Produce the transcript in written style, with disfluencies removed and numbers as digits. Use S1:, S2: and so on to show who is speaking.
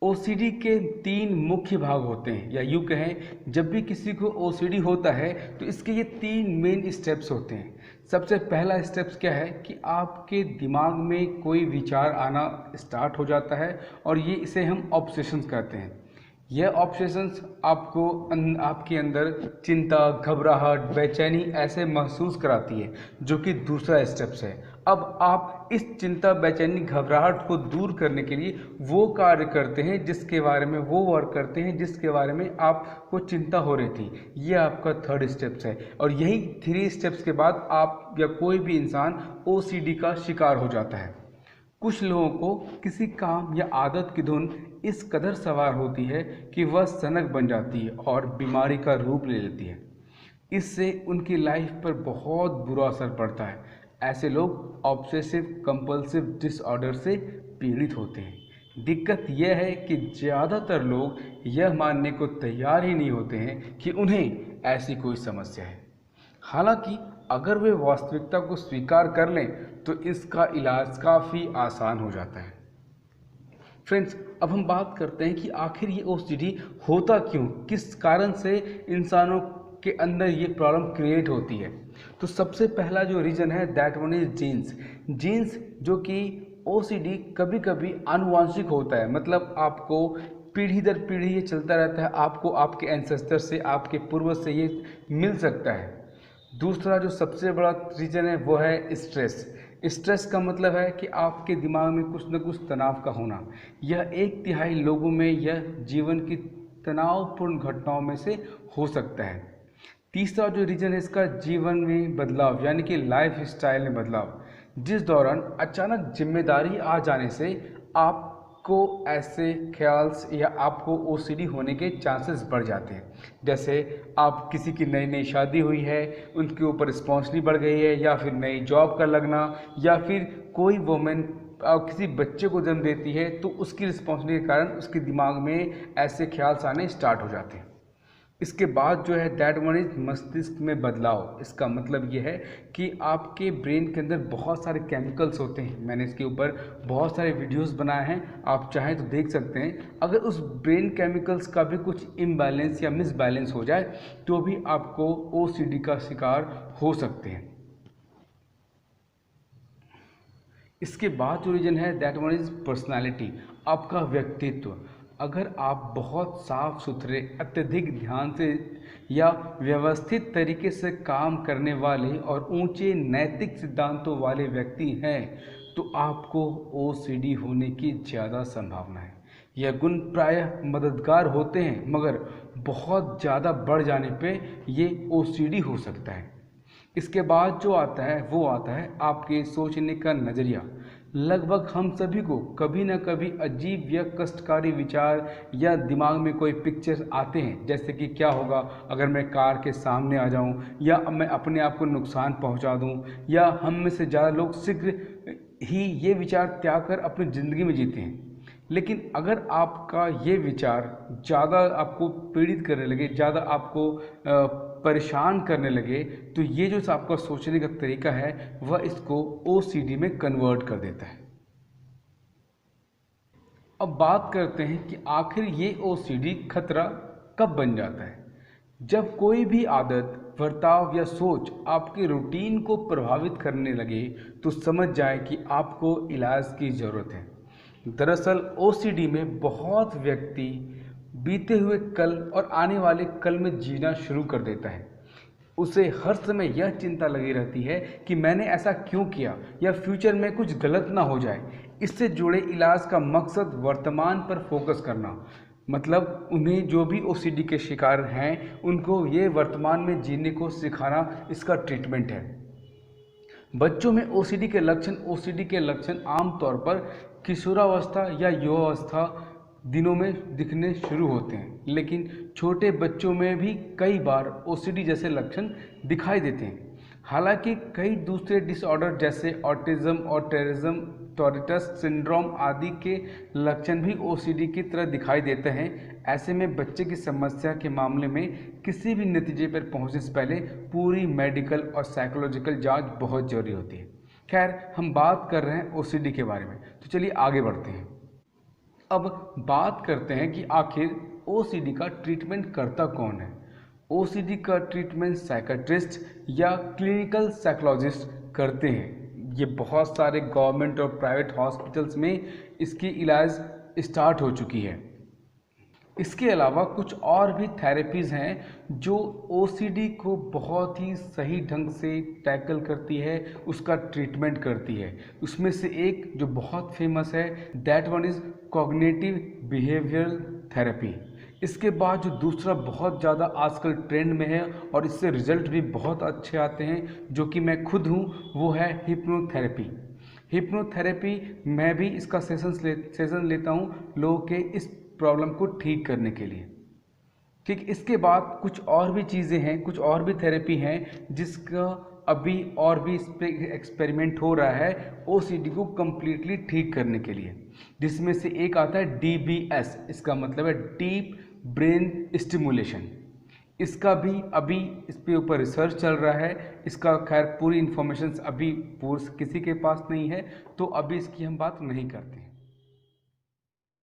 S1: OCD के 3 मुख्य भाग होते हैं, या यूँ कहें जब भी किसी को ओसीडी होता है तो इसके ये 3 मेन स्टेप्स होते हैं। सबसे पहला स्टेप्स क्या है कि आपके दिमाग में कोई विचार आना स्टार्ट हो जाता है और ये इसे हम ऑब्सेशंस कहते हैं। यह ऑब्सेशंस आपको आपके अंदर चिंता, घबराहट, बेचैनी ऐसे महसूस कराती है, जो कि दूसरा स्टेप्स है। अब आप इस चिंता, बेचैनी, घबराहट को दूर करने के लिए वो कार्य करते हैं जिसके बारे में वो वर्क करते हैं जिसके बारे में आपको चिंता हो रही थी। ये आपका थर्ड स्टेप्स है और यही 3 स्टेप्स के बाद आप या कोई भी इंसान ओसीडी का शिकार हो जाता है। कुछ लोगों को किसी काम या आदत की धुन इस कदर सवार होती है कि वह सनक बन जाती है और बीमारी का रूप ले लेती है। इससे उनकी लाइफ पर बहुत बुरा असर पड़ता है। ऐसे लोग ऑब्सेसिव कंपल्सिव डिसऑर्डर से पीड़ित होते हैं। दिक्कत यह है कि ज़्यादातर लोग यह मानने को तैयार ही नहीं होते हैं कि उन्हें ऐसी कोई समस्या है। हालांकि अगर वे वास्तविकता को स्वीकार कर लें तो इसका इलाज काफ़ी आसान हो जाता है। फ्रेंड्स, अब हम बात करते हैं कि आखिर ये ओसीडी होता क्यों, किस कारण से इंसानों के अंदर ये प्रॉब्लम क्रिएट होती है। तो सबसे पहला जो रीज़न है दैट वन इज जीन्स, जो कि ओसीडी कभी कभी आनुवांशिक होता है। मतलब आपको पीढ़ी दर पीढ़ी ये चलता रहता है, आपको आपके एंसेस्टर से, आपके पूर्वज से ये मिल सकता है। दूसरा जो सबसे बड़ा रीज़न है वो है स्ट्रेस का मतलब है कि आपके दिमाग में कुछ न कुछ तनाव का होना। यह 1/3 लोगों में यह जीवन की तनावपूर्ण घटनाओं में से हो सकता है। तीसरा जो रीज़न है इसका जीवन में बदलाव, यानी कि लाइफ स्टाइल में बदलाव, जिस दौरान अचानक जिम्मेदारी आ जाने से आपको ऐसे ख्याल्स या आपको ओसीडी होने के चांसेस बढ़ जाते हैं। जैसे आप किसी की नई नई शादी हुई है, उनके ऊपर रिस्पॉन्सिबिलिटी बढ़ गई है, या फिर नई जॉब का लगना, या फिर कोई वुमेन किसी बच्चे को जन्म देती है तो उसकी रिस्पॉन्सिबिलिटी के कारण उसके दिमाग में ऐसे ख्याल आने स्टार्ट हो जाते हैं। इसके बाद जो है दैट वन इज मस्तिष्क में बदलाव। इसका मतलब ये है कि आपके ब्रेन के अंदर बहुत सारे केमिकल्स होते हैं। मैंने इसके ऊपर बहुत सारे वीडियोस बनाए हैं, आप चाहें तो देख सकते हैं। अगर उस ब्रेन केमिकल्स का भी कुछ इम्बैलेंस या मिसबैलेंस हो जाए तो भी आपको ओसीडी का शिकार हो सकते हैं। इसके बाद जो रीजन है दैट वन इज पर्सनैलिटी, आपका व्यक्तित्व। अगर आप बहुत साफ सुथरे, अत्यधिक ध्यान से या व्यवस्थित तरीके से काम करने वाले और ऊंचे नैतिक सिद्धांतों वाले व्यक्ति हैं तो आपको ओसीडी होने की ज़्यादा संभावना है। यह गुण प्रायः मददगार होते हैं, मगर बहुत ज़्यादा बढ़ जाने पे ये ओसीडी हो सकता है। इसके बाद जो आता है वो आता है आपके सोचने का नज़रिया। लगभग हम सभी को कभी ना कभी अजीब या कष्टकारी विचार या दिमाग में कोई पिक्चर्स आते हैं, जैसे कि क्या होगा अगर मैं कार के सामने आ जाऊं, या मैं अपने आप को नुकसान पहुंचा दूं, या हम में से ज़्यादा लोग शीघ्र ही ये विचार त्याग कर अपनी ज़िंदगी में जीते हैं। लेकिन अगर आपका ये विचार ज़्यादा आपको पीड़ित करने लगे, ज़्यादा आपको परेशान करने लगे, तो ये जो आपका सोचने का तरीका है वह इसको ओसीडी में कन्वर्ट कर देता है। अब बात करते हैं कि आखिर ये ओसीडी खतरा कब बन जाता है। जब कोई भी आदत, बर्ताव या सोच आपके रूटीन को प्रभावित करने लगे तो समझ जाए कि आपको इलाज की ज़रूरत है। दरअसल ओसीडी में बहुत व्यक्ति बीते हुए कल और आने वाले कल में जीना शुरू कर देता है। उसे हर समय यह चिंता लगी रहती है कि मैंने ऐसा क्यों किया या फ्यूचर में कुछ गलत ना हो जाए। इससे जुड़े इलाज का मकसद वर्तमान पर फोकस करना, मतलब उन्हें जो भी ओसीडी के शिकार हैं उनको ये वर्तमान में जीने को सिखाना इसका ट्रीटमेंट है। बच्चों में ओसीडी के लक्षण आमतौर पर किशोरावस्था या युवावस्था दिनों में दिखने शुरू होते हैं, लेकिन छोटे बच्चों में भी कई बार ओसीडी जैसे लक्षण दिखाई देते हैं। हालांकि कई दूसरे डिसऑर्डर जैसे ऑटिज्म और टॉरिटस सिंड्रोम आदि के लक्षण भी ओसीडी की तरह दिखाई देते हैं। ऐसे में बच्चे की समस्या के मामले में किसी भी नतीजे पर पहुंचने से पहले पूरी मेडिकल और साइकोलॉजिकल जांच बहुत ज़रूरी होती है। खैर, हम बात कर रहे हैं ओसीडी के बारे में, तो चलिए आगे बढ़ते हैं। अब बात करते हैं कि आखिर ओसीडी का ट्रीटमेंट करता कौन है। ओसीडी का ट्रीटमेंट साइकेट्रिस्ट या क्लिनिकल साइकोलॉजिस्ट करते हैं। ये बहुत सारे गवर्नमेंट और प्राइवेट हॉस्पिटल्स में इसकी इलाज स्टार्ट हो चुकी है। इसके अलावा कुछ और भी थेरेपीज़ हैं जो ओसीडी को बहुत ही सही ढंग से टैकल करती है, उसका ट्रीटमेंट करती है। उसमें से एक जो बहुत फेमस है, that one is cognitive behavioural therapy. इसके बाद जो दूसरा बहुत ज़्यादा आजकल ट्रेंड में है और इससे रिजल्ट भी बहुत अच्छे आते हैं, जो कि मैं खुद हूँ, वो है हिप्नोथेरेपी। हिप्नोथेरेपी मैं भी इसका सेशन लेता हूँ लोगों के इस प्रॉब्लम को ठीक करने के लिए। ठीक, इसके बाद कुछ और भी चीज़ें हैं, कुछ और भी थेरेपी हैं जिसका अभी और भी इस पर एक्सपेरिमेंट हो रहा है ओसीडी को कम्प्लीटली ठीक करने के लिए, जिसमें से एक आता है डीबीएस। इसका मतलब है डीप ब्रेन स्टिमुलेशन। इसका भी अभी इस पे ऊपर रिसर्च चल रहा है। इसका खैर पूरी इन्फॉर्मेशन अभी किसी के पास नहीं है, तो अभी इसकी हम बात नहीं करते हैं।